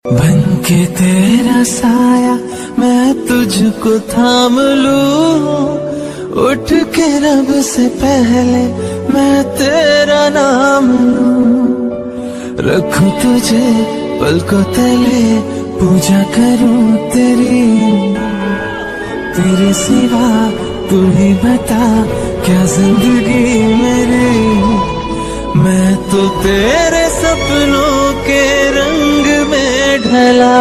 बन के तेरा साया मैं तुझको थाम लूं, उठ के रब से पहले मैं तेरा नाम लूं। रखूं तुझे पलकों तले, पूजा करूं तेरे सिवा तू ही बता क्या जिंदगी मेरी। मैं तो तेरे सपनों के रंग में ढला।